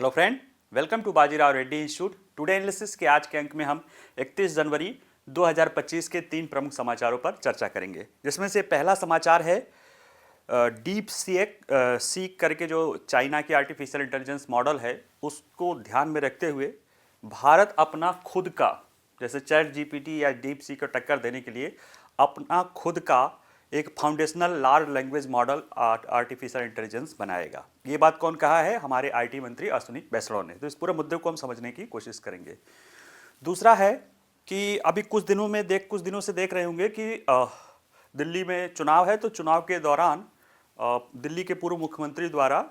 Hello friend, welcome to Bajirao Reddy institute. Today analysis के आज के अंक में हम 31 जनवरी 2025 के 3 प्रमुख समाचारों पर चर्चा करेंगे, जिसमें से पहला समाचार है डीप सीक करके जो चाइना की आर्टिफिशियल इंटेलिजेंस मॉडल है, उसको ध्यान में रखते हुए भारत अपना खुद का, जैसे चैट जीपीटी या डीप सीक को टक्कर देने के लिए अपना खुद का एक foundational large language model artificial intelligence बनाएगा। ये बात कौन कहा है? हमारे आईटी मंत्री अश्विनी वैष्णव ने। तो इस पूरे मुद्दे को हम समझने की कोशिश करेंगे। दूसरा है कि अभी कुछ दिनों से देख रहे होंगे कि दिल्ली में चुनाव है, तो चुनाव के दौरान दिल्ली के पूर्व मुख्यमंत्री द्वारा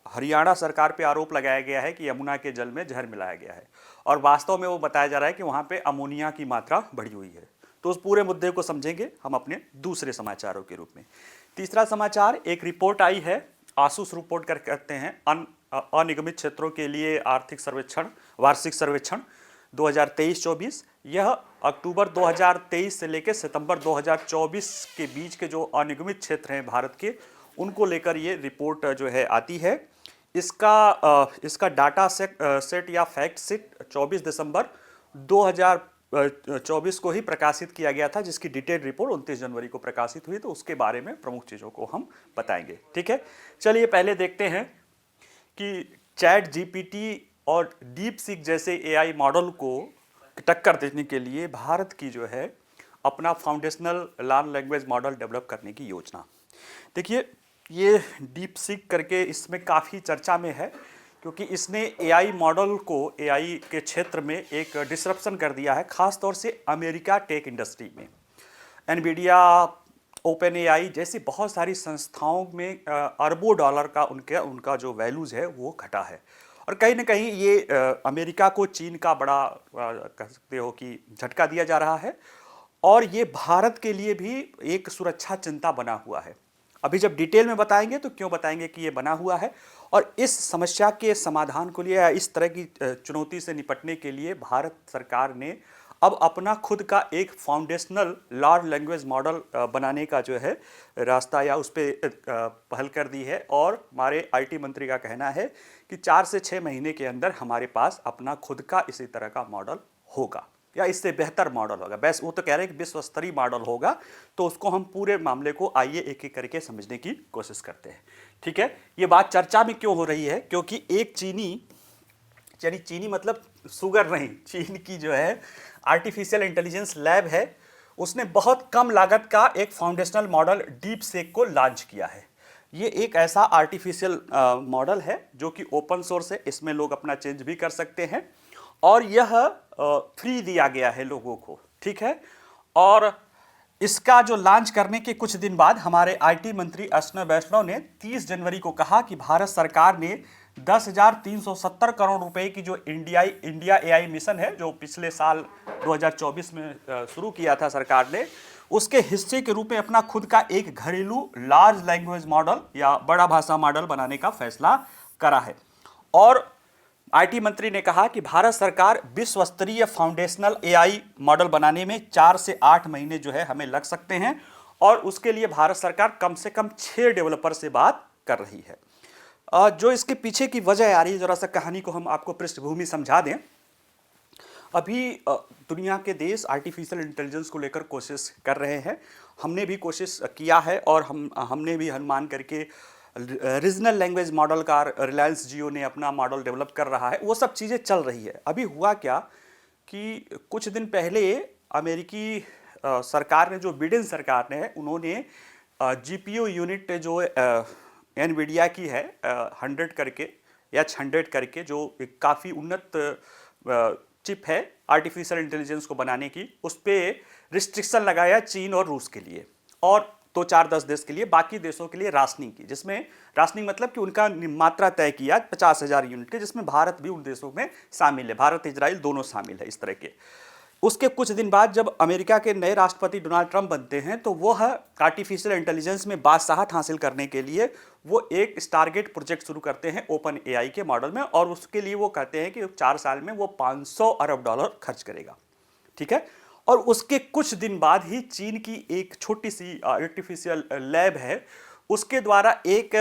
हरियाणा सरकार पे आरोप लगाया गया है कि यमुना के जल में जहर मिलाया गया है, और वास्तव में वो बताया जा रहा है कि वहाँ पे अमोनिया की मात्रा बढ़ी हुई है। तो उस पूरे मुद्दे को समझेंगे हम अपने दूसरे समाचारों के रूप में। तीसरा समाचार, एक रिपोर्ट आई है, आसूस रिपोर्ट कहते हैं, अनिगमित क्षेत्रों के लिए आर्थिक सर्वेक्षण, वार्षिक सर्वेक्षण 2023-24। यह अक्टूबर 2023 से लेकर सितंबर 2024 के बीच के जो अनिगमित क्षेत्र हैं भारत के, उनको लेकर ये रिपोर्ट जो है आती है। इसका डाटा सेट या फैक्ट सेट 24 दिसंबर 2024 को ही प्रकाशित किया गया था, जिसकी डिटेल्ड रिपोर्ट 29 जनवरी को प्रकाशित हुई। तो उसके बारे में प्रमुख चीज़ों को हम बताएंगे। ठीक है, चलिए पहले देखते हैं कि चैट जीपीटी और डीप सीक जैसे एआई मॉडल को टक्कर देने के लिए भारत की जो है अपना foundational large language model develop करने की योजना। देखिए, ये डीप सीक करके इसमें काफ़ी चर्चा में है, क्योंकि इसने एआई मॉडल को एआई के क्षेत्र में एक डिसरप्शन कर दिया है, ख़ास तौर से अमेरिका टेक इंडस्ट्री में। एनवीडिया, ओपन एआई जैसी बहुत सारी संस्थाओं में अरबों डॉलर का उनका जो वैल्यूज़ है वो घटा है, और कहीं ना कहीं ये अमेरिका को चीन का बड़ा कह सकते हो कि झटका दिया जा रहा है, और ये भारत के लिए भी एक सुरक्षा चिंता बना हुआ है। अभी जब डिटेल में बताएंगे तो क्यों बताएंगे कि ये बना हुआ है, और इस समस्या के समाधान के लिए या इस तरह की चुनौती से निपटने के लिए भारत सरकार ने अब अपना खुद का एक फाउंडेशनल लार्ज लैंग्वेज मॉडल बनाने का जो है रास्ता या उस पर पहल कर दी है। और हमारे आईटी मंत्री का कहना है कि 4 से 6 महीने के अंदर हमारे पास अपना खुद का इसी तरह का मॉडल होगा, या इससे बेहतर मॉडल होगा। बस वो तो कह रहे हैं कि विश्व स्तरीय मॉडल होगा। तो उसको हम पूरे मामले को आइए एक एक करके समझने की कोशिश करते हैं। ठीक है, ये बात चर्चा में क्यों हो रही है? क्योंकि एक चीनी मतलब शुगर नहीं, चीन की जो है आर्टिफिशियल इंटेलिजेंस लैब है, उसने बहुत कम लागत का एक फाउंडेशनल मॉडल डीप सीक को लॉन्च किया है। ये एक ऐसा आर्टिफिशियल मॉडल है जो कि ओपन सोर्स है, इसमें लोग अपना चेंज भी कर सकते हैं, और यह फ्री दिया गया है लोगों को। ठीक है, और इसका जो लॉन्च करने के कुछ दिन बाद हमारे आईटी मंत्री अश्विनी वैष्णव ने 30 जनवरी को कहा कि भारत सरकार ने 10,370 करोड़ रुपए की जो इंडिया एआई मिशन है, जो पिछले साल 2024 में शुरू किया था सरकार ने, उसके हिस्से के रूप में अपना खुद का एक घरेलू लार्ज लैंग्वेज मॉडल या बड़ा भाषा मॉडल बनाने का फैसला करा है। और आईटी मंत्री ने कहा कि भारत सरकार विश्व स्तरीय फाउंडेशनल एआई मॉडल बनाने में 4 से 8 महीने जो है हमें लग सकते हैं, और उसके लिए भारत सरकार कम से कम 6 डेवलपर से बात कर रही है। जो इसके पीछे की वजह आ रही है, जरा सा कहानी को हम आपको पृष्ठभूमि समझा दें। अभी दुनिया के देश आर्टिफिशियल इंटेलिजेंस को लेकर कोशिश कर रहे हैं। हमने भी कोशिश किया है, और हमने भी अनुमान करके रीजनल लैंग्वेज मॉडल का रिलायंस जियो ने अपना मॉडल डेवलप कर रहा है, वो सब चीज़ें चल रही है। अभी हुआ क्या कि कुछ दिन पहले अमेरिकी सरकार ने, जो बिडेन सरकार ने है, उन्होंने जीपीयू यूनिट जो एनवीडिया की है 100 करके या 100 करके, जो एक काफ़ी उन्नत चिप है आर्टिफिशियल इंटेलिजेंस को बनाने की, उस पर रिस्ट्रिक्शन लगाया चीन और रूस के लिए, और 2-4-10 देश के लिए, बाकी देशों के लिए राशनिंग की, जिसमें राशनिंग मतलब कि उनका मात्रा तय किया 50,000 यूनिट के, जिसमें भारत भी उन देशों में शामिल है। भारत इजराइल दोनों शामिल है इस तरह के। उसके कुछ दिन बाद जब अमेरिका के नए राष्ट्रपति डोनाल्ड ट्रंप बनते हैं, तो वो आर्टिफिशियल इंटेलिजेंस में बादशाहत हासिल करने के लिए वो एक स्टारगेट प्रोजेक्ट शुरू करते हैं ओपन एआई के मॉडल में, और उसके लिए वो कहते हैं कि 4 साल में वो $500 अरब खर्च करेगा। ठीक है, और उसके कुछ दिन बाद ही चीन की एक छोटी सी आर्टिफिशियल लैब है, उसके द्वारा एक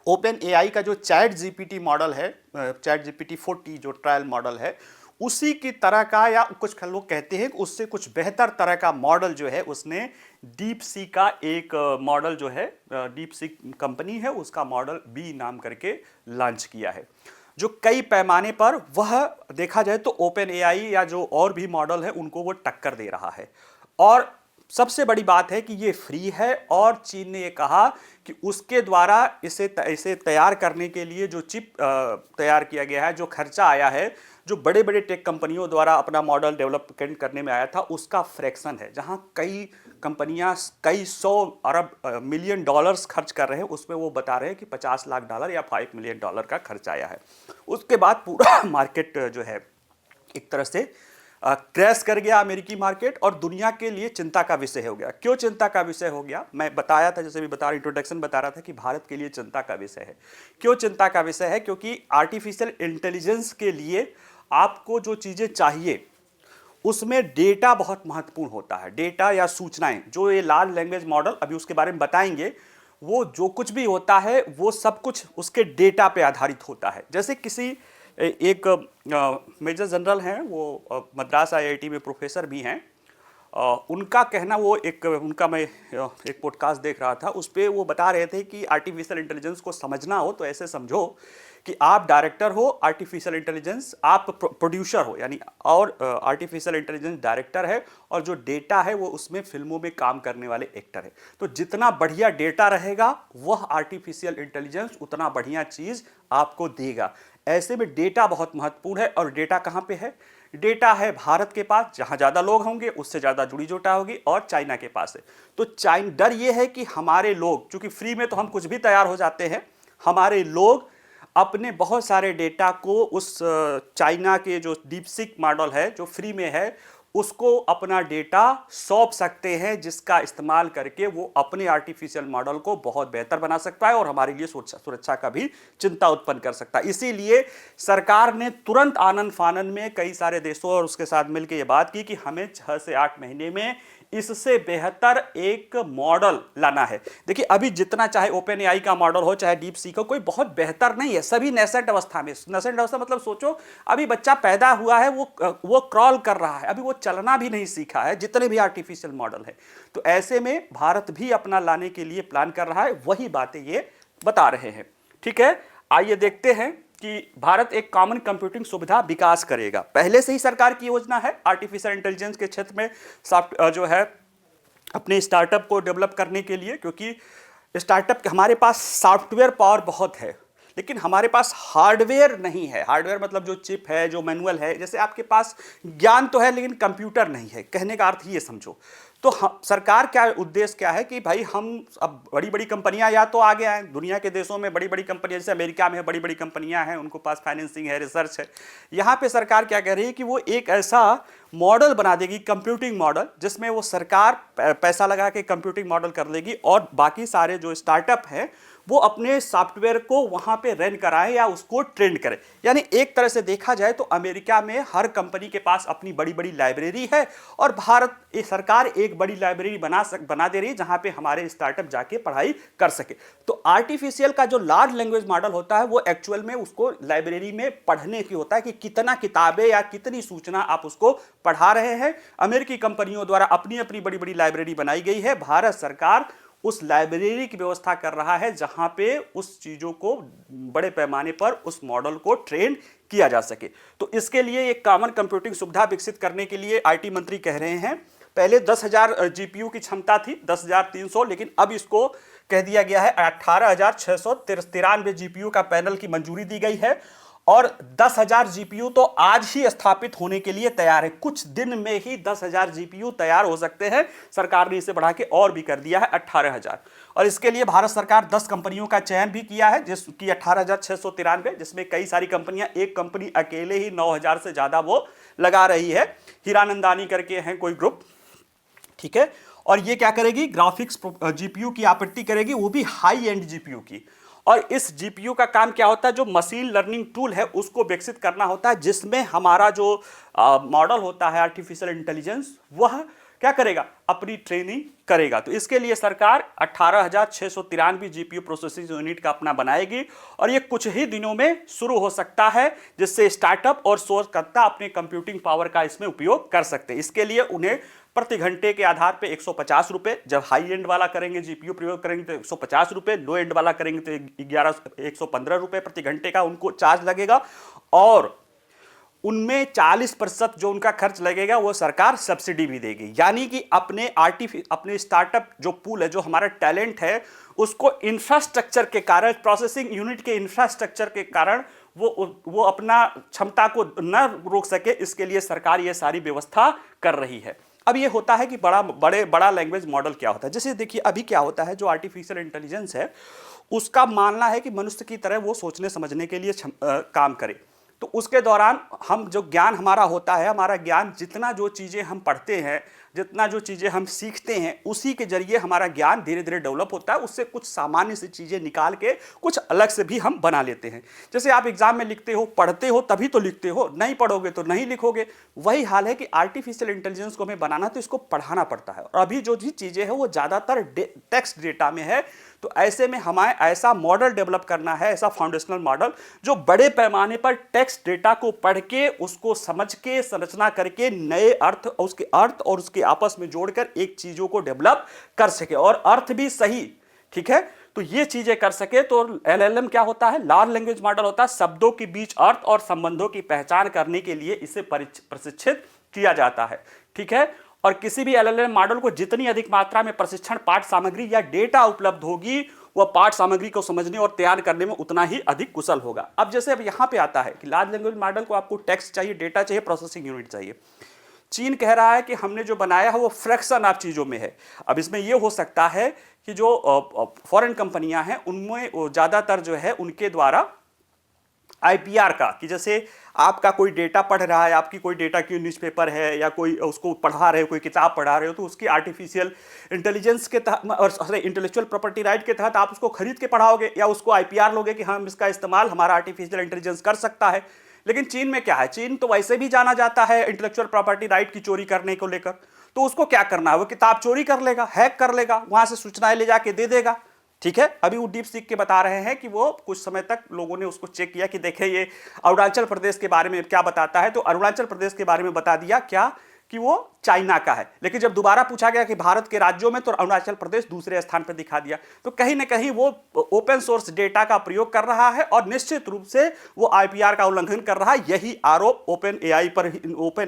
ओपन एआई का जो चैट जीपीटी मॉडल है चैट जीपीटी 40 जो ट्रायल मॉडल है उसी की तरह का, या कुछ लोग कहते हैं कि उससे कुछ बेहतर तरह का मॉडल जो है उसने डीप सी का एक मॉडल जो है, डीप सी कंपनी है उसका मॉडल बी नाम करके लॉन्च किया है, जो कई पैमाने पर वह देखा जाए तो ओपन एआई या जो और भी मॉडल है उनको वो टक्कर दे रहा है। और सबसे बड़ी बात है कि ये फ्री है, और चीन ने ये कहा कि उसके द्वारा इसे तैयार करने के लिए जो चिप तैयार किया गया है, जो खर्चा आया है, जो बड़े बड़े टेक कंपनियों द्वारा अपना मॉडल डेवलपमेंट करने में आया था, उसका फ्रैक्शन है। जहां कई कंपनियां कई 100 अरब मिलियन डॉलर्स खर्च कर रहे हैं, उसमें वो बता रहे हैं कि $50 लाख या $5 मिलियन का खर्च आया है। उसके बाद पूरा मार्केट जो है एक तरह से क्रैश कर गया अमेरिकी मार्केट, और दुनिया के लिए चिंता का विषय हो गया। क्यों चिंता का विषय हो गया? मैं बताया था, जैसे भी बता रहा, इंट्रोडक्शन बता रहा था कि भारत के लिए चिंता का विषय है। क्यों चिंता का विषय है? क्योंकि आर्टिफिशियल इंटेलिजेंस के लिए आपको जो चीज़ें चाहिए उसमें डेटा बहुत महत्वपूर्ण होता है। डेटा या सूचनाएं, जो ये लार्ज लैंग्वेज मॉडल, अभी उसके बारे में बताएंगे, वो जो कुछ भी होता है वो सब कुछ उसके डेटा पे आधारित होता है। जैसे किसी एक मेजर जनरल हैं, वो मद्रास आईआईटी में प्रोफेसर भी हैं, उनका कहना, वो उनका मैं एक पॉडकास्ट देख रहा था, उस पर वो बता रहे थे कि आर्टिफिशियल इंटेलिजेंस को समझना हो तो ऐसे समझो कि आप डायरेक्टर हो आर्टिफिशियल इंटेलिजेंस, आप प्रोड्यूसर हो, यानी और आर्टिफिशियल इंटेलिजेंस डायरेक्टर है, और जो डेटा है वो उसमें फिल्मों में काम करने वाले एक्टर है। तो जितना बढ़िया डेटा रहेगा वह आर्टिफिशियल इंटेलिजेंस उतना बढ़िया चीज़ आपको देगा। ऐसे में डेटा बहुत महत्वपूर्ण है। और डेटा कहाँ पे है? डेटा है भारत के पास, जहाँ ज़्यादा लोग होंगे उससे ज़्यादा जुड़ी जोटा होगी, और चाइना के पास है। तो डर ये है कि हमारे लोग, चूँकि फ्री में तो हम कुछ भी तैयार हो जाते हैं, हमारे लोग अपने बहुत सारे डेटा को उस चाइना के जो डीपसीक मॉडल है जो फ्री में है उसको अपना डेटा सौंप सकते हैं, जिसका इस्तेमाल करके वो अपने आर्टिफिशियल मॉडल को बहुत बेहतर बना सकता है और हमारे लिए सुरक्षा का भी चिंता उत्पन्न कर सकता है। इसीलिए सरकार ने तुरंत आनन फानन में कई सारे देशों और उसके साथ मिलकर ये बात की कि हमें 6 से 8 महीने में इससे बेहतर एक मॉडल लाना है। देखिए, अभी जितना चाहे ओपन एआई का मॉडल हो, चाहे डीप सी का, कोई बहुत बेहतर नहीं है। सभी नेसेंट अवस्था में, नेसेंट अवस्था मतलब सोचो अभी बच्चा पैदा हुआ है, वो क्रॉल कर रहा है, अभी वो चलना भी नहीं सीखा है, जितने भी आर्टिफिशियल मॉडल है। तो ऐसे में भारत भी अपना लाने के लिए प्लान कर रहा है, वही बातें ये बता रहे हैं। ठीक है, आइए देखते हैं कि भारत एक कॉमन कंप्यूटिंग सुविधा विकास करेगा। पहले से ही सरकार की योजना है आर्टिफिशियल इंटेलिजेंस के क्षेत्र में जो है अपने स्टार्टअप को डेवलप करने के लिए, क्योंकि स्टार्टअप हमारे पास सॉफ्टवेयर पावर बहुत है, लेकिन हमारे पास हार्डवेयर नहीं है। हार्डवेयर मतलब जो चिप है, जो मैनुअल है, जैसे आपके पास ज्ञान तो है लेकिन कंप्यूटर नहीं है, कहने का अर्थ ये समझो। तो सरकार क्या उद्देश्य क्या है कि भाई हम अब बड़ी बड़ी कंपनियां या तो आगे आए, दुनिया के देशों में बड़ी बड़ी कंपनियां, जैसे अमेरिका में बड़ी बड़ी कंपनियां हैं, उनको पास फाइनेंसिंग है, रिसर्च है। यहाँ पे सरकार क्या कह रही है कि वो एक ऐसा मॉडल बना देगी, कंप्यूटिंग मॉडल, जिसमें वो सरकार पैसा लगा के कंप्यूटिंग मॉडल कर लेगी, और बाकी सारे जो स्टार्टअप हैं वो अपने सॉफ्टवेयर को वहाँ पे रन कराएं या उसको ट्रेंड करें। यानी एक तरह से देखा जाए तो अमेरिका में हर कंपनी के पास अपनी बड़ी बड़ी लाइब्रेरी है, और भारत सरकार एक बड़ी लाइब्रेरी बना दे रही है जहाँ पे हमारे स्टार्टअप जाके पढ़ाई कर सके। तो आर्टिफिशियल का जो लार्ज लैंग्वेज मॉडल होता है वो एक्चुअल में उसको लाइब्रेरी में पढ़ने की होता है कि कितना किताबें या कितनी सूचना आप उसको पढ़ा रहे हैं। अमेरिकी कंपनियों द्वारा अपनी अपनी बड़ी बड़ी लाइब्रेरी बनाई गई है, भारत सरकार उस लाइब्रेरी की व्यवस्था कर रहा है जहां पे उस चीजों को बड़े पैमाने पर उस मॉडल को ट्रेन किया जा सके। तो इसके लिए एक कॉमन कंप्यूटिंग सुविधा विकसित करने के लिए आईटी मंत्री कह रहे हैं, पहले 10,000 जीपीयू की क्षमता थी, 10,300, लेकिन अब इसको कह दिया गया है 18,693 जीपीयू का पैनल की मंजूरी दी गई है, और 10,000 जीपीयू तो आज ही स्थापित होने के लिए तैयार है। कुछ दिन में ही 10,000 जीपीयू तैयार हो सकते हैं। सरकार ने इसे बढ़ा के और भी कर दिया है 18,000, और इसके लिए भारत सरकार 10 कंपनियों का चयन भी किया है, जिसकी 18,693, जिसमें कई सारी कंपनियां, एक कंपनी अकेले ही 9,000 से ज्यादा वो लगा रही है, हीरानंदानी करके हैं कोई ग्रुप। ठीक है, और ये क्या करेगी, ग्राफिक्स जीपीयू की आपूर्ति करेगी, वो भी हाई एंड जीपीयू की। और इस जीपीयू का काम क्या होता है, जो मशीन लर्निंग टूल है उसको विकसित करना होता है, जिसमें हमारा जो मॉडल होता है आर्टिफिशियल इंटेलिजेंस, वह क्या करेगा, अपनी ट्रेनिंग करेगा। तो इसके लिए सरकार 18,693 जीपीयू प्रोसेसिंग यूनिट का अपना बनाएगी और ये कुछ ही दिनों में शुरू हो सकता है, जिससे स्टार्टअप और शोधकर्ता अपने कंप्यूटिंग पावर का इसमें उपयोग कर सकते हैं। इसके लिए उन्हें प्रति घंटे के आधार पे 150 रुपए, जब हाई एंड वाला करेंगे जीपीयू प्रयोग करेंगे तो 150 रुपए, लो एंड वाला करेंगे तो 115 रुपए प्रति घंटे का उनको चार्ज लगेगा। और उनमें 40% जो उनका खर्च लगेगा वो सरकार सब्सिडी भी देगी। यानी कि अपने स्टार्टअप जो पूल है, जो हमारा टैलेंट है, उसको इंफ्रास्ट्रक्चर के कारण, प्रोसेसिंग यूनिट के इंफ्रास्ट्रक्चर के कारण वो अपना क्षमता को न रोक सके, इसके लिए सरकार ये सारी व्यवस्था कर रही है। अब ये होता है कि बड़ा लैंग्वेज मॉडल क्या होता है। जैसे देखिए अभी क्या होता है, जो आर्टिफिशियल इंटेलिजेंस है उसका मानना है कि मनुष्य की तरह वो सोचने समझने के लिए काम करे। तो उसके दौरान हम जो ज्ञान हमारा होता है, हमारा ज्ञान जितना जो चीज़ें हम पढ़ते हैं, जितना जो चीज़ें हम सीखते हैं, उसी के जरिए हमारा ज्ञान धीरे धीरे डेवलप होता है। उससे कुछ सामान्य सी चीज़ें निकाल के कुछ अलग से भी हम बना लेते हैं। जैसे आप एग्जाम में लिखते हो, पढ़ते हो तभी तो लिखते हो, नहीं पढ़ोगे तो नहीं लिखोगे। वही हाल है कि आर्टिफिशियल इंटेलिजेंस को हमें बनाना तो इसको पढ़ाना पड़ता है। और अभी जो भी चीज़ें हैं वो ज़्यादातर टेक्स्ट डेटा में है। तो ऐसे में हमें ऐसा मॉडल डेवलप करना है, ऐसा फाउंडेशनल मॉडल जो बड़े पैमाने पर टेक्स्ट डेटा को पढ़ के, उसको समझ के, संरचना करके नए अर्थ और उसके आपस में जोड़कर एक चीजों को डेवलप कर सके, और अर्थ भी सही, ठीक है। तो ये चीजें कर सके तो LLM क्या होता है, लार्ज लैंग्वेज मॉडल होता है। शब्दों के बीच अर्थ और संबंधों की पहचान करने के लिए इसे प्रशिक्षित किया जाता है, ठीक है। और किसी भी LLM मॉडल को जितनी अधिक मात्रा में प्रशिक्षण पाठ सामग्री या डेटा उपलब्ध होगी, वह पाठ सामग्री को समझने और तैयार करने में उतना ही अधिक कुशल होगा। अब जैसे अब यहाँ पे आता है कि लार्ज लैंग्वेज मॉडल को आपको टेक्स्ट चाहिए, डेटा चाहिए, प्रोसेसिंग यूनिट चाहिए। चीन कह रहा है कि हमने जो बनाया है वो फ्रैक्शन ऑफ चीज़ों में है। अब इसमें ये हो सकता है कि जो फॉरेन कंपनियां हैं उनमें ज़्यादातर जो है उनके द्वारा IPR का, कि जैसे आपका कोई डेटा पढ़ रहा है, आपकी कोई डेटा की न्यूज़पेपर है या कोई उसको पढ़ा रहे हो, कोई किताब पढ़ा रहे हो, तो उसकी आर्टिफिशियल इंटेलिजेंस के तहत और इंटेलेक्चुअल प्रॉपर्टी राइट के तहत आप उसको खरीद के पढ़ाओगे या उसको IPR लोगे कि हम इसका इस्तेमाल हमारा आर्टिफिशियल इंटेलिजेंस कर सकता है। लेकिन चीन में क्या है, चीन तो वैसे भी जाना जाता है इंटेलेक्चुअल प्रॉपर्टी राइट की चोरी करने को लेकर। तो उसको क्या करना है, वो किताब चोरी कर लेगा, हैक कर लेगा, वहां से सूचनाएं ले जाके दे देगा, ठीक है। अभी वो डीप सीक के बता रहे हैं कि वो कुछ समय तक लोगों ने उसको चेक किया कि देखे ये अरुणाचल प्रदेश के बारे में क्या बताता है। तो अरुणाचल प्रदेश के बारे में बता दिया क्या कि वो चाइना का है। लेकिन जब दोबारा पूछा गया कि भारत के राज्यों में, तो अरुणाचल प्रदेश दूसरे स्थान पर दिखा दिया। तो कहीं ना कहीं वो ओपन सोर्स डेटा का प्रयोग कर रहा है और निश्चित रूप से वो IPR का उल्लंघन कर रहा है। यही आरोप ओपन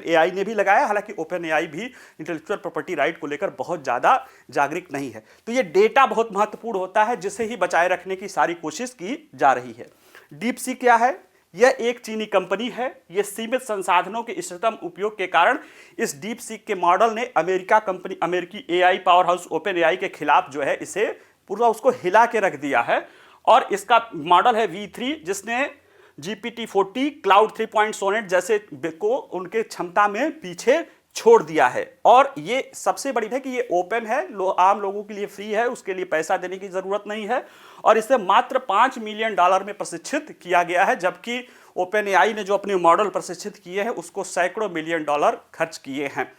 AI ने भी लगाया। हालांकि ओपन AI भी इंटेलेक्चुअल प्रॉपर्टी राइट को लेकर बहुत ज़्यादा जागरूक नहीं है। तो ये डेटा बहुत महत्वपूर्ण होता है, जिसे ही बचाए रखने की सारी कोशिश की जा रही है। डीप सी क्या है, यह एक चीनी कंपनी है। यह सीमित संसाधनों के इष्टतम उपयोग के कारण इस डीप सीक के मॉडल ने अमेरिकी AI power house open AI के खिलाफ जो है इसे पूरा उसको हिला के रख दिया है। और इसका मॉडल है V3, जिसने GPT-40, क्लाउड 3 सोनेट जैसे को उनके क्षमता में पीछे छोड़ दिया है। और ये सबसे बड़ी है कि ये ओपन है, आम लोगों के लिए फ्री है, उसके लिए पैसा देने की जरूरत नहीं है। और इसे मात्र $5 मिलियन में प्रशिक्षित किया गया है, जबकि ओपन AI ने जो अपने मॉडल प्रशिक्षित किए हैं उसको सैकड़ों मिलियन डॉलर खर्च किए हैं।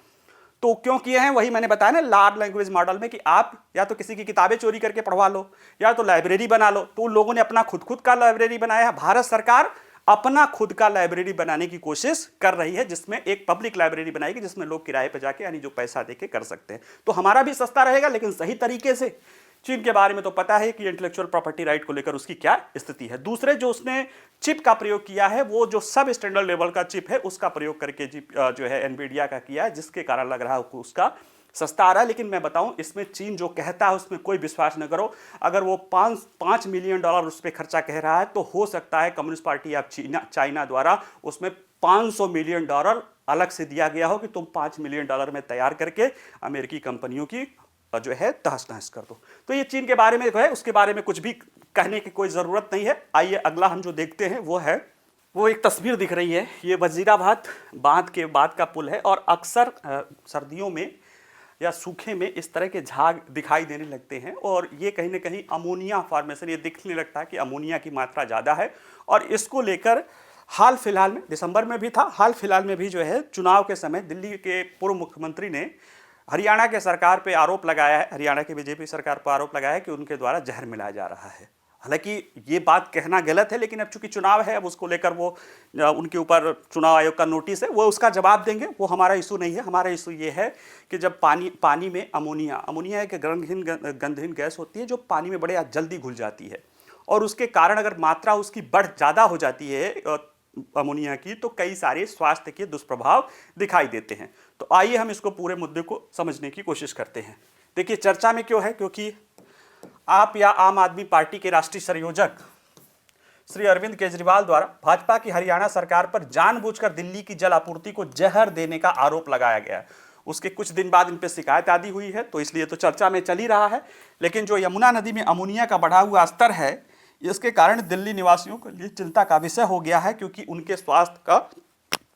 तो क्यों किए हैं, वही मैंने बताया ना लार्ज लैंग्वेज मॉडल में, कि आप या तो किसी की किताबें चोरी करके पढ़वा लो या तो लाइब्रेरी बना लो। तो उन लोगों ने अपना खुद का लाइब्रेरी बनाया है। भारत सरकार अपना खुद का लाइब्रेरी बनाने की कोशिश कर रही है, जिसमें एक पब्लिक लाइब्रेरी बनाएगी, जिसमें लोग किराए पे जाके यानी जो पैसा देके कर सकते हैं। तो हमारा भी सस्ता रहेगा, लेकिन सही तरीके से। चीन के बारे में तो पता है कि इंटेलेक्चुअल प्रॉपर्टी राइट को लेकर उसकी क्या स्थिति है। दूसरे जो उसने चिप का प्रयोग किया है, वो जो सब स्टैंडर्ड लेवल का चिप है उसका प्रयोग करके जो है एनवीडिया का किया है, जिसके कारण लग रहा है उसका सस्ता आ रहा है। लेकिन मैं बताऊं, इसमें चीन जो कहता है उसमें कोई विश्वास न करो। अगर वो 5 मिलियन डॉलर उस पर खर्चा कह रहा है, तो हो सकता है कम्युनिस्ट पार्टी ऑफ चाइना द्वारा उसमें $500 मिलियन अलग से दिया गया हो कि तुम $5 मिलियन में तैयार करके अमेरिकी कंपनियों की जो है तहस नहस कर दो। तो ये चीन के बारे में है, उसके बारे में कुछ भी कहने की कोई ज़रूरत नहीं है। आइए अगला हम जो देखते हैं वो एक तस्वीर दिख रही है। ये वजीराबाद बांध के बाद का पुल है, और अक्सर सर्दियों में या सूखे में इस तरह के झाग दिखाई देने लगते हैं। और ये कहीं ना कहीं अमोनिया फॉर्मेशन, ये दिखने लगता है कि अमोनिया की मात्रा ज़्यादा है। और इसको लेकर हाल फिलहाल में, दिसंबर में भी था, हाल फिलहाल में भी जो है चुनाव के समय दिल्ली के पूर्व मुख्यमंत्री ने हरियाणा के सरकार पे आरोप लगाया है, हरियाणा की बीजेपी सरकार पर आरोप लगाया है कि उनके द्वारा जहर मिलाया जा रहा है। हालांकि ये बात कहना गलत है, लेकिन अब चूंकि चुनाव है, अब उसको लेकर वो उनके ऊपर चुनाव आयोग का नोटिस है, वो उसका जवाब देंगे, वो हमारा इशू नहीं है। हमारा इशू ये है कि जब पानी में अमोनिया एक गंधहीन गैस होती है जो पानी में बड़े जल्दी घुल जाती है, और उसके कारण अगर मात्रा उसकी ज़्यादा हो जाती है अमोनिया की, तो कई सारे स्वास्थ्य के दुष्प्रभाव दिखाई देते हैं। तो आइए हम इसको पूरे मुद्दे को समझने की कोशिश करते हैं। देखिए, चर्चा में क्यों है, क्योंकि आप या आम आदमी पार्टी के राष्ट्रीय संयोजक श्री अरविंद केजरीवाल द्वारा भाजपा की हरियाणा सरकार पर जानबूझकर दिल्ली की जल आपूर्ति को जहर देने का आरोप लगाया गया। उसके कुछ दिन बाद इन पर शिकायत आदि हुई है, तो इसलिए तो चर्चा में चल ही रहा है। लेकिन जो यमुना नदी में अमोनिया का बढ़ा हुआ स्तर है, इसके कारण दिल्ली निवासियों के लिए चिंता का विषय हो गया है, क्योंकि उनके स्वास्थ्य का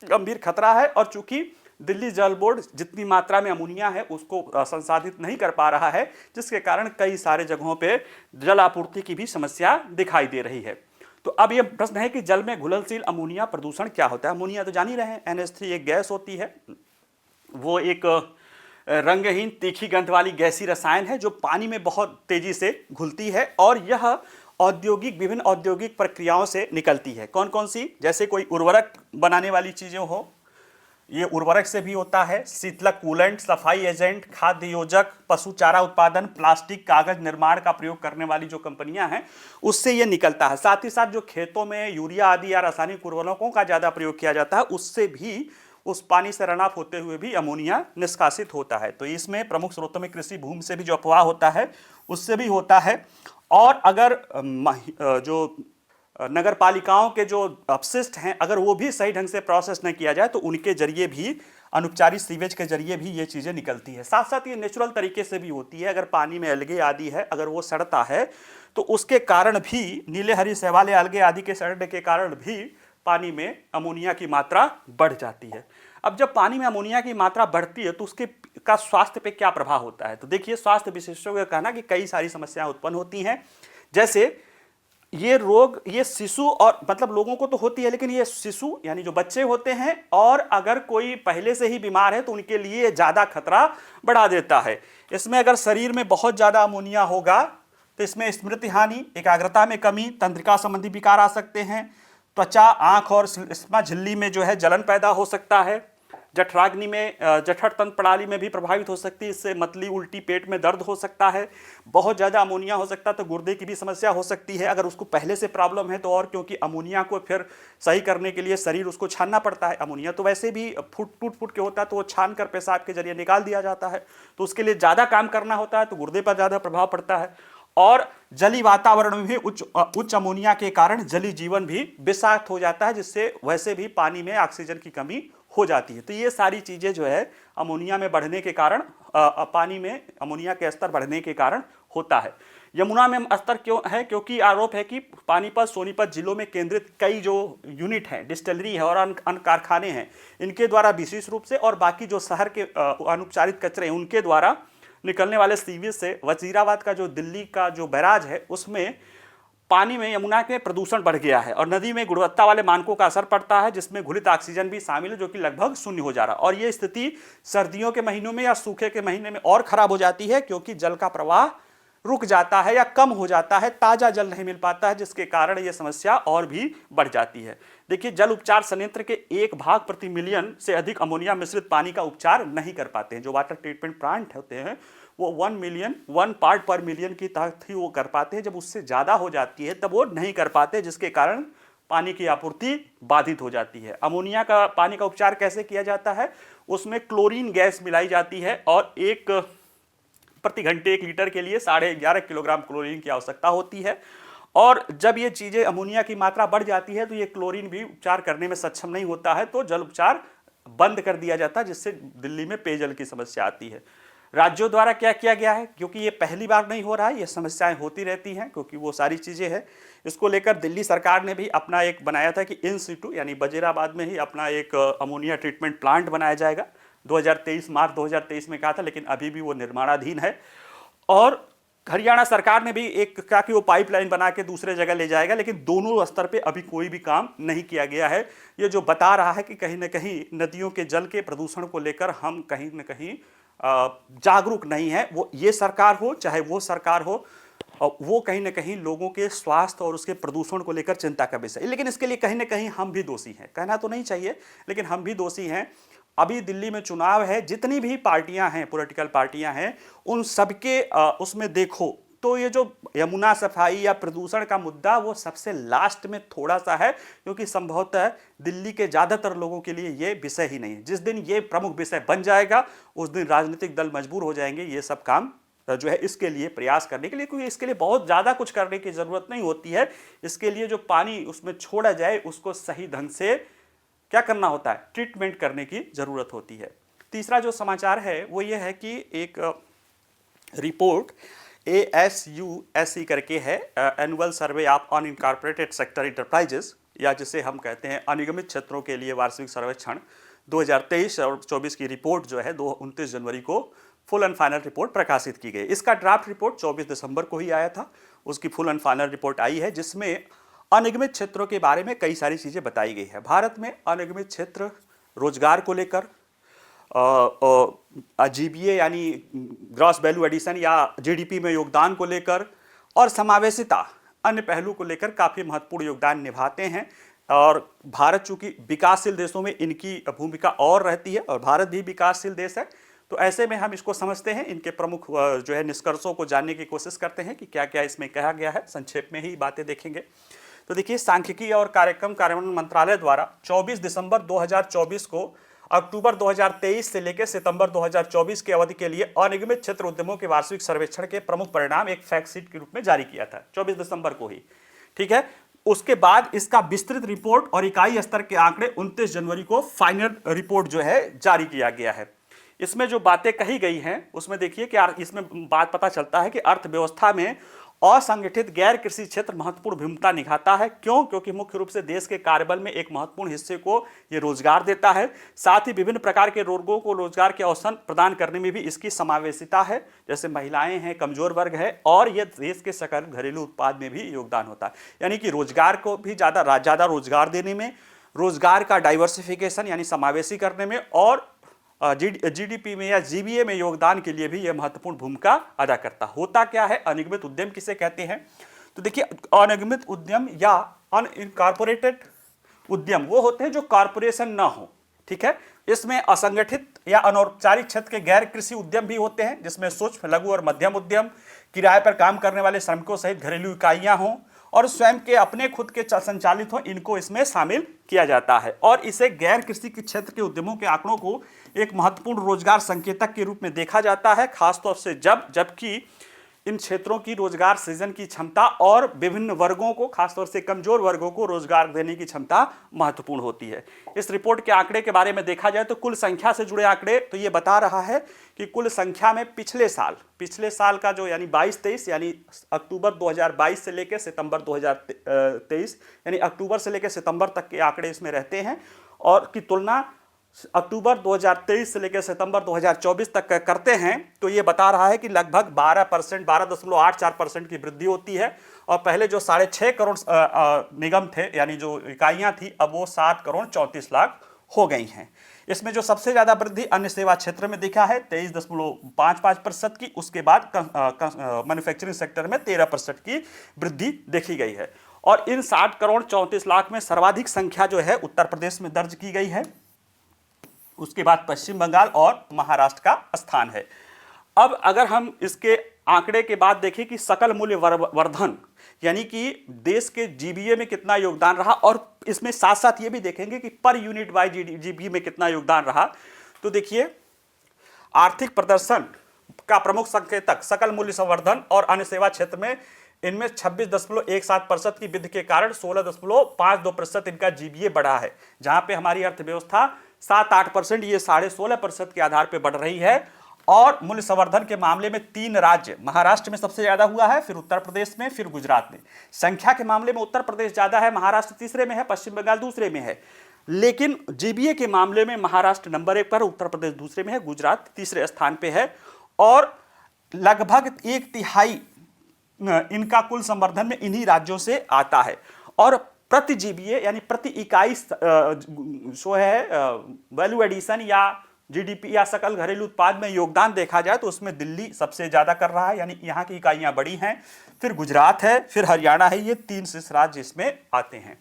गंभीर खतरा है। और चूंकि दिल्ली जल बोर्ड जितनी मात्रा में अमोनिया है उसको संसाधित नहीं कर पा रहा है, जिसके कारण कई सारे जगहों पे जल आपूर्ति की भी समस्या दिखाई दे रही है। तो अब ये प्रश्न है कि जल में घुलनशील अमोनिया प्रदूषण क्या होता है। अमोनिया तो जान ही रहे हैं, NH3 एक गैस होती है, वो एक रंगहीन तीखी गंध वाली गैसीय रसायन है जो पानी में बहुत तेजी से घुलती है, और यह विभिन्न औद्योगिक प्रक्रियाओं से निकलती है। कौन कौन सी? जैसे कोई उर्वरक बनाने वाली चीजें हो, ये उर्वरक से भी होता है, शीतलक, कूलेंट, सफाई एजेंट, खाद्य योजक, पशु चारा उत्पादन, प्लास्टिक, कागज निर्माण का प्रयोग करने वाली जो कंपनियां हैं उससे ये निकलता है। साथ ही साथ जो खेतों में यूरिया आदि या रासायनिक उर्वरकों का ज्यादा प्रयोग किया जाता है, उससे भी, उस पानी से रन ऑफ होते हुए भी अमोनिया निष्कासित होता है। तो इसमें प्रमुख स्रोतों में कृषि भूमि से भी जो अपवाह होता है उससे भी होता है। और अगर जो नगर पालिकाओं के जो अपशिष्ट हैं, अगर वो भी सही ढंग से प्रोसेस नहीं किया जाए तो उनके जरिए भी, अनौपचारिक सीवेज के जरिए भी ये चीज़ें निकलती है। साथ साथ ये नेचुरल तरीके से भी होती है। अगर पानी में अलगे आदि है, अगर वो सड़ता है तो उसके कारण भी, नीले हरी शैवाल अलगे आदि के सड़ने के कारण भी पानी में अमोनिया की मात्रा बढ़ जाती है। अब जब पानी में अमोनिया की मात्रा बढ़ती है तो उसके का स्वास्थ्य पे क्या प्रभाव होता है। तो देखिए, स्वास्थ्य विशेषज्ञों का कहना कि कई सारी समस्याएं उत्पन्न होती हैं। जैसे ये रोग, ये शिशु, और मतलब लोगों को तो होती है, लेकिन ये शिशु यानी जो बच्चे होते हैं, और अगर कोई पहले से ही बीमार है तो उनके लिए ज़्यादा खतरा बढ़ा देता है। इसमें अगर शरीर में बहुत ज़्यादा अमोनिया होगा तो इसमें स्मृति हानि, एकाग्रता में कमी, तंत्रिका संबंधी विकार आ सकते हैं, त्वचा, आंख और श्लेष्मा झिल्ली में जो है जलन पैदा हो सकता है, जठराग्नि में, जठर तंत्र प्रणाली में भी प्रभावित हो सकती है। इससे मतली, उल्टी, पेट में दर्द हो सकता है। बहुत ज़्यादा अमोनिया हो सकता है तो गुर्दे की भी समस्या हो सकती है, अगर उसको पहले से प्रॉब्लम है तो। और क्योंकि अमोनिया को फिर सही करने के लिए शरीर उसको छानना पड़ता है। अमोनिया तो वैसे भी टूट के होता है, तो वो छान कर पेशाब के जरिए निकाल दिया जाता है, तो उसके लिए ज़्यादा काम करना होता है, तो गुर्दे पर ज़्यादा प्रभाव पड़ता है। और जली वातावरण में भी उच्च अमोनिया के कारण जली जीवन भी विषाक्त हो जाता है, जिससे वैसे भी पानी में ऑक्सीजन की कमी हो जाती है। तो ये सारी चीज़ें जो है अमोनिया में बढ़ने के कारण, पानी में अमोनिया के स्तर बढ़ने के कारण होता है। यमुना में स्तर क्यों है? क्योंकि आरोप है कि पानीपत, सोनीपत जिलों में केंद्रित कई जो यूनिट हैं, डिस्टिलरी है और अन्य कारखाने हैं, इनके द्वारा विशेष रूप से, और बाकी जो शहर के अनुपचारित कचरे हैं उनके द्वारा निकलने वाले सीवेज से वजीराबाद का जो दिल्ली का जो बैराज है उसमें पानी में, यमुना के प्रदूषण बढ़ गया है, और नदी में गुणवत्ता वाले मानकों का असर पड़ता है, जिसमें घुलित ऑक्सीजन भी शामिल है, जो कि लगभग शून्य हो जा रहा है। और ये स्थिति सर्दियों के महीनों में या सूखे के महीने में और खराब हो जाती है, क्योंकि जल का प्रवाह रुक जाता है या कम हो जाता है, ताजा जल नहीं मिल पाता है, जिसके कारण ये समस्या और भी बढ़ जाती है। देखिए, जल उपचार संयंत्र के 1 भाग प्रति मिलियन से अधिक अमोनिया मिश्रित पानी का उपचार नहीं कर पाते हैं। जो वाटर ट्रीटमेंट प्लांट होते हैं वो 1 पार्ट पर मिलियन की तहत ही वो कर पाते हैं। जब उससे ज़्यादा हो जाती है तब वो नहीं कर पाते, जिसके कारण पानी की आपूर्ति बाधित हो जाती है। अमोनिया का पानी का उपचार कैसे किया जाता है? उसमें क्लोरीन गैस मिलाई जाती है, और प्रति घंटे 1 लीटर के लिए 11.5 किलोग्राम क्लोरीन की आवश्यकता होती है। और जब ये चीज़ें, अमोनिया की मात्रा बढ़ जाती है तो ये क्लोरीन भी उपचार करने में सक्षम नहीं होता है, तो जल उपचार बंद कर दिया जाता है, जिससे दिल्ली में पेयजल की समस्या आती है। राज्यों द्वारा क्या किया गया है? क्योंकि ये पहली बार नहीं हो रहा है, ये समस्याएं होती रहती हैं, क्योंकि वो सारी चीज़ें हैं। इसको लेकर दिल्ली सरकार ने भी अपना एक बनाया था कि इन सिटू यानी वजीराबाद में ही अपना एक अमोनिया ट्रीटमेंट प्लांट बनाया जाएगा। 2023 मार्च 2023 में कहा था, लेकिन अभी भी वो निर्माणाधीन है। और हरियाणा सरकार ने भी एक कहा कि वो पाइपलाइन बना के दूसरे जगह ले जाएगा, लेकिन दोनों स्तर पे अभी कोई भी काम नहीं किया गया है। ये जो बता रहा है कि कहीं ना कहीं नदियों के जल के प्रदूषण को लेकर हम कहीं ना कहीं जागरूक नहीं है, वो ये सरकार हो चाहे वो सरकार हो, वो कहीं ना कहीं लोगों के स्वास्थ्य और उसके प्रदूषण को लेकर चिंता का विषय है। लेकिन इसके लिए कहीं ना कहीं हम भी दोषी हैं, कहना तो नहीं चाहिए लेकिन हम भी दोषी हैं। अभी दिल्ली में चुनाव है, जितनी भी पार्टियां हैं, पॉलिटिकल पार्टियां हैं, उन सबके उसमें देखो तो ये जो यमुना सफाई या प्रदूषण का मुद्दा वो सबसे लास्ट में थोड़ा सा है, क्योंकि संभवतः दिल्ली के ज़्यादातर लोगों के लिए ये विषय ही नहीं है। जिस दिन ये प्रमुख विषय बन जाएगा उस दिन राजनीतिक दल मजबूर हो जाएंगे ये सब काम जो है इसके लिए प्रयास करने के लिए, क्योंकि इसके लिए बहुत ज़्यादा कुछ करने की ज़रूरत नहीं होती है। इसके लिए जो पानी उसमें छोड़ा जाए उसको सही ढंग से क्या करना होता है, ट्रीटमेंट करने की ज़रूरत होती है। तीसरा जो समाचार है वो ये है कि एक रिपोर्ट ASUSE करके है, annual survey of unincorporated sector enterprises, या जिसे हम कहते हैं अनिगमित क्षेत्रों के लिए वार्षिक सर्वेक्षण 2023 और 24 की रिपोर्ट जो है 29 जनवरी को फुल एंड फाइनल रिपोर्ट प्रकाशित की गई। इसका ड्राफ्ट रिपोर्ट 24 दिसंबर को ही आया था, उसकी फुल एंड फाइनल रिपोर्ट आई है जिसमें अनिगमित क्षेत्रों के बारे में कई सारी चीज़ें बताई गई है। भारत में अनिगमित क्षेत्र रोजगार को लेकर, GBA यानी ग्रॉस वैल्यू एडिशन या GDP में योगदान को लेकर, और समावेशिता अन्य पहलू को लेकर काफ़ी महत्वपूर्ण योगदान निभाते हैं। और भारत चूंकि विकासशील देशों में इनकी भूमिका और रहती है और भारत भी विकासशील देश है, तो ऐसे में हम इसको समझते हैं। इनके प्रमुख जो है निष्कर्षों को जानने की कोशिश करते हैं कि क्या क्या इसमें कहा गया है, संक्षेप में ही बातें देखेंगे। तो देखिए, सांख्यिकी और कार्यक्रम कार्यान्वयन मंत्रालय द्वारा 24 दिसंबर 2024 को अक्टूबर 2023 से लेकर सितंबर 2024 की अवधि के लिए अनिगमित क्षेत्र उद्यमों के वार्षिक सर्वेक्षण के प्रमुख परिणाम एक फैक्ट शीट के रूप में जारी किया था 24 दिसंबर को ही, ठीक है। उसके बाद इसका विस्तृत रिपोर्ट और इकाई स्तर के आंकड़े 29 जनवरी को फाइनल रिपोर्ट जो है जारी किया गया है। इसमें जो बातें कही गई हैं उसमें देखिए कि इसमें बात पता चलता है कि अर्थव्यवस्था में असंगठित गैर कृषि क्षेत्र महत्वपूर्ण भूमिका निभाता है। क्यों? क्योंकि मुख्य रूप से देश के कार्यबल में एक महत्वपूर्ण हिस्से को ये रोजगार देता है, साथ ही विभिन्न प्रकार के रोजगारों को रोजगार के अवसर प्रदान करने में भी इसकी समावेशिता है, जैसे महिलाएं हैं, कमजोर वर्ग है, और ये देश के सकल घरेलू उत्पाद में भी योगदान होता है। यानी कि रोजगार को भी ज़्यादा रोजगार देने में, रोजगार का डाइवर्सिफिकेशन यानी समावेशी करने में, और GDP में या GBA में योगदान के लिए भी यह महत्वपूर्ण भूमिका अदा करता। होता क्या है, अनिगमित उद्यम किसे कहते हैं? तो देखिए, अनिगमित उद्यम या अनइनकॉर्पोरेटेड उद्यम वो होते हैं जो कॉर्पोरेशन ना हो, ठीक है। इसमें असंगठित या अनौपचारिक क्षेत्र के गैर कृषि उद्यम भी होते हैं, जिसमें सूक्ष्म, लघु और मध्यम उद्यम, किराए पर काम करने वाले श्रमिकों सहित घरेलू इकाइयां हों और स्वयं के अपने खुद के संचालित हो, इनको इसमें शामिल किया जाता है। और इसे गैर कृषि के क्षेत्र के उद्यमों के आंकड़ों को एक महत्वपूर्ण रोजगार संकेतक के रूप में देखा जाता है, खासतौर से जबकि इन क्षेत्रों की रोजगार सृजन की क्षमता और विभिन्न वर्गों को, खासतौर से कमजोर वर्गों को रोजगार देने की क्षमता महत्वपूर्ण होती है। इस रिपोर्ट के आंकड़े के बारे में देखा जाए तो कुल संख्या से जुड़े आंकड़े तो ये बता रहा है कि कुल संख्या में पिछले साल का जो यानी 22-23 यानी अक्टूबर 2022 से लेकर सितंबर 2023 यानी अक्टूबर से लेकर सितंबर तक के आंकड़े इसमें रहते हैं, और की तुलना अक्टूबर 2023 से लेकर सितंबर 2024 तक करते हैं तो ये बता रहा है कि लगभग 12.84% की वृद्धि होती है। और पहले जो 6.5 करोड़ निगम थे यानी जो इकाइयां थी, अब वो 7 करोड़ 34 लाख हो गई हैं। इसमें जो सबसे ज़्यादा वृद्धि अन्य सेवा क्षेत्र में दिखा है 23.55% की, उसके बाद मैन्युफैक्चरिंग सेक्टर में 13% की वृद्धि देखी गई है। और इन 7 करोड़ 34 लाख में सर्वाधिक संख्या जो है उत्तर प्रदेश में दर्ज की गई है, उसके बाद पश्चिम बंगाल और महाराष्ट्र का स्थान है। अब अगर हम इसके आंकड़े के बाद देखें कि सकल मूल्य वर्धन यानी कि देश के GBA में कितना योगदान रहा, और इसमें साथ साथ ये भी देखेंगे कि पर यूनिट वाई GBA में कितना योगदान रहा, तो देखिए आर्थिक प्रदर्शन का प्रमुख संकेतक सकल मूल्य संवर्धन और अन्य सेवा क्षेत्र में इनमें 26.17% की वृद्धि के कारण 16.52% इनका GBA बढ़ा है। जहां पे हमारी अर्थव्यवस्था 7-8%, ये 16.5% के आधार पर बढ़ रही है। और मूल्य संवर्धन के मामले में 3 राज्य, महाराष्ट्र में सबसे ज्यादा हुआ है, फिर उत्तर प्रदेश में, फिर गुजरात में। संख्या के मामले में उत्तर प्रदेश ज्यादा है, महाराष्ट्र तीसरे में है, पश्चिम बंगाल दूसरे में है। लेकिन GBA के मामले में महाराष्ट्र नंबर 1 पर, उत्तर प्रदेश दूसरे में है, गुजरात तीसरे स्थान पे है। और लगभग 1/3 इनका कुल संवर्धन में इन्हीं राज्यों से आता है। और प्रति GBA यानी प्रति इकाई जो है वैल्यू एडिशन या जीडीपी या सकल घरेलू उत्पाद में योगदान देखा जाए तो उसमें दिल्ली सबसे ज्यादा कर रहा है, यानी यहाँ की इकाइयां बड़ी हैं, फिर गुजरात है, फिर हरियाणा है, ये 3 शीर्ष राज्य इसमें आते हैं।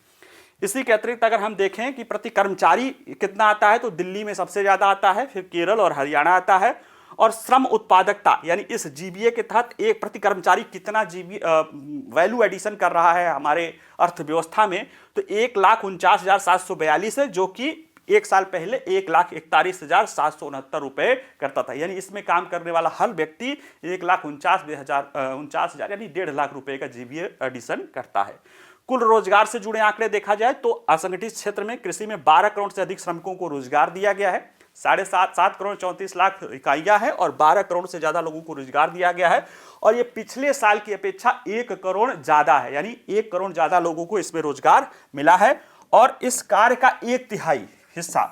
इसी के अतिरिक्त अगर हम देखें कि प्रति कर्मचारी कितना आता है तो दिल्ली में सबसे ज्यादा आता है, फिर केरल और हरियाणा आता है। और श्रम उत्पादकता यानी इस जीबीए के तहत एक प्रति कर्मचारी कितना वैल्यू एडिशन कर रहा है हमारे अर्थव्यवस्था में, तो 1,49,742 है, जो कि एक साल पहले 1,41,769 रुपए करता था। यानी इसमें काम करने वाला हर व्यक्ति 1,49,000 यानी 1.5 लाख रुपए का जीबीए एडिशन करता है। कुल रोजगार से जुड़े आंकड़े देखा जाए तो असंगठित क्षेत्र में कृषि में 12 करोड़ से अधिक श्रमिकों को रोजगार दिया गया है। 7.5 करोड़ 34 लाख इकाइयां हैं और 12 करोड़ से ज्यादा लोगों को रोजगार दिया गया है। और ये पिछले साल की अपेक्षा 1 करोड़ ज्यादा है, यानी 1 करोड़ ज्यादा लोगों को इसमें रोजगार मिला है। और इस कार्य का 1/3 हिस्सा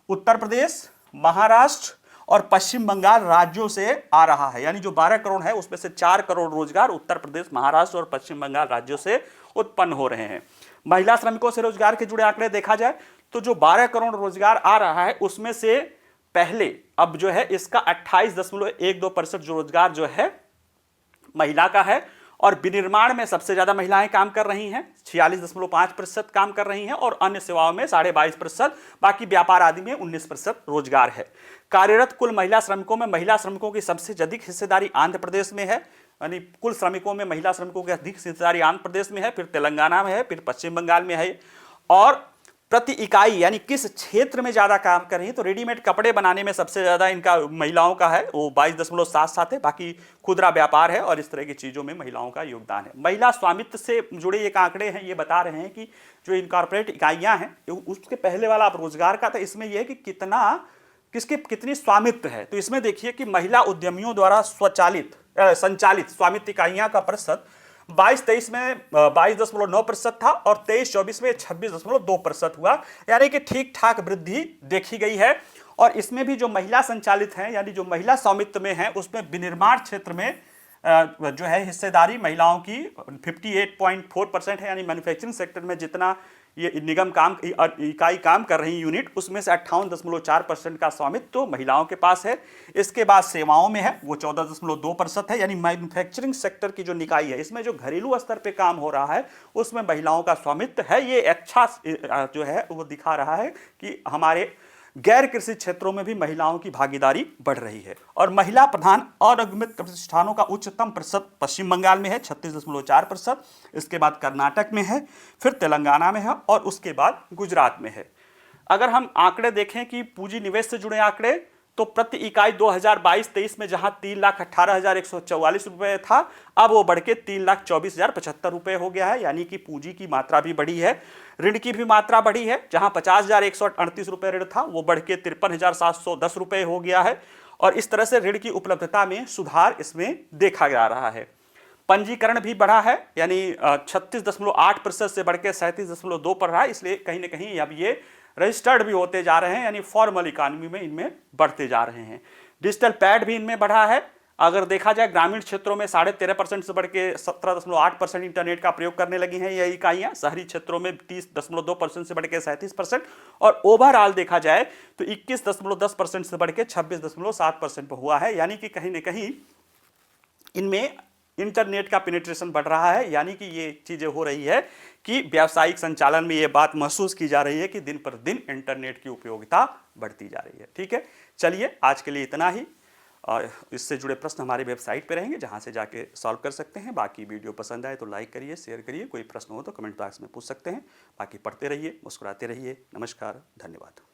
उत्तर प्रदेश, महाराष्ट्र और पश्चिम बंगाल राज्यों से आ रहा है। यानी जो 12 करोड़ है उसमें से 4 करोड़ रोजगार उत्तर प्रदेश, महाराष्ट्र और पश्चिम बंगाल राज्यों से उत्पन्न हो रहे हैं। महिला श्रमिकों से रोजगार के जुड़े आंकड़े देखा जाए तो जो 12 करोड़ रोजगार आ रहा है उसमें से पहले अब जो है इसका 28.12% जो रोजगार जो है महिला का है। और विनिर्माण में सबसे ज्यादा महिलाएं काम कर रही हैं, 46.5% काम कर रही हैं, और अन्य सेवाओं में 22.5%, बाकी व्यापार आदि में 19% रोजगार है। कार्यरत कुल महिला श्रमिकों में महिला श्रमिकों की सबसे अधिक हिस्सेदारी आंध्र प्रदेश में है, यानी कुल श्रमिकों में महिला श्रमिकों की अधिक हिस्सेदारी आंध्र प्रदेश में है, फिर तेलंगाना में है, फिर पश्चिम बंगाल में है। और प्रति इकाई यानी किस क्षेत्र में ज्यादा काम कर रही है तो रेडीमेड कपड़े बनाने में सबसे ज्यादा इनका महिलाओं का है, वो 22.77 है, बाकी खुदरा व्यापार है और इस तरह की चीजों में महिलाओं का योगदान है। महिला स्वामित्व से जुड़े एक आंकड़े हैं, ये बता रहे हैं कि जो इनकॉर्पोरेट इकाइयां हैं उसके पहले वाला आप रोजगार का था, इसमें यह है कि कितनी स्वामित्व है। तो इसमें देखिए कि महिला उद्यमियों द्वारा संचालित स्वामित्व इकाइयां का प्रतिशत 22-23 में 22.9% था और 23-24 में 26.2% हुआ, यानी कि ठीक ठाक वृद्धि देखी गई है। और इसमें भी जो महिला संचालित हैं यानी जो महिला स्वामित्व में है उसमें विनिर्माण क्षेत्र में जो है हिस्सेदारी महिलाओं की 58.4% है, यानी मैन्युफैक्चरिंग सेक्टर में जितना ये निगम काम इकाई काम कर रही यूनिट उसमें से 58.4% का स्वामित्व तो महिलाओं के पास है। इसके बाद सेवाओं में है वो 14.2% है, यानी मैन्युफैक्चरिंग सेक्टर की जो निकाय है इसमें जो घरेलू स्तर पे काम हो रहा है उसमें महिलाओं का स्वामित्व है। ये अच्छा जो है वो दिखा रहा है कि हमारे गैर कृषि क्षेत्रों में भी महिलाओं की भागीदारी बढ़ रही है। और महिला प्रधान अनिगमित प्रतिष्ठानों का उच्चतम प्रतिशत पश्चिम बंगाल में है 36.4%, इसके बाद कर्नाटक में है, फिर तेलंगाना में है और उसके बाद गुजरात में है। अगर हम आंकड़े देखें कि पूंजी निवेश से जुड़े आंकड़े तो प्रति इकाई 2022-23 में जहां 3,18,144 रुपए था अब वो बढ़ के 3,24,075 रुपए हो गया है, यानी कि पूंजी की मात्रा भी बढ़ी है। ऋण की भी मात्रा बढ़ी है, जहां 50,138 रुपए ऋण था वो बढ़ के 53,710 रुपए हो गया है। और इस तरह से ऋण की उपलब्धता में सुधार इसमें देखा जा रहा है। पंजीकरण भी बढ़ा है, यानी 36.8% से बढ़ के 37.2 पर रहा है, इसलिए कहीं ना कहीं अब ये रजिस्टर्ड भी होते जा रहे हैं, यानी फॉर्मल इकोनॉमी में इनमें बढ़ते जा रहे हैं। डिजिटल पैड भी इनमें बढ़ा है। अगर देखा जाए ग्रामीण क्षेत्रों में 13.5% से बढ़ के 17.8% इंटरनेट का प्रयोग करने लगी हैं ये इकाइयां, शहरी क्षेत्रों में 30.2% से बढ़ के 37%, और ओवरऑल देखा जाए तो 21.10% से बढ़ के 26.7% पर हुआ है, यानी कि कहीं ना कहीं इनमें इंटरनेट का पेनिट्रेशन बढ़ रहा है, यानी कि ये चीजें हो रही है कि व्यावसायिक संचालन में ये बात महसूस की जा रही है कि दिन पर दिन इंटरनेट की उपयोगिता बढ़ती जा रही है। ठीक है, चलिए आज के लिए इतना ही। और इससे जुड़े प्रश्न हमारी वेबसाइट पे रहेंगे जहां से जाके सॉल्व कर सकते हैं। बाकी वीडियो पसंद आए तो लाइक करिए, शेयर करिए, कोई प्रश्न हो तो कमेंट बॉक्स में पूछ सकते हैं। बाकी पढ़ते रहिए, मुस्कुराते रहिए। नमस्कार, धन्यवाद।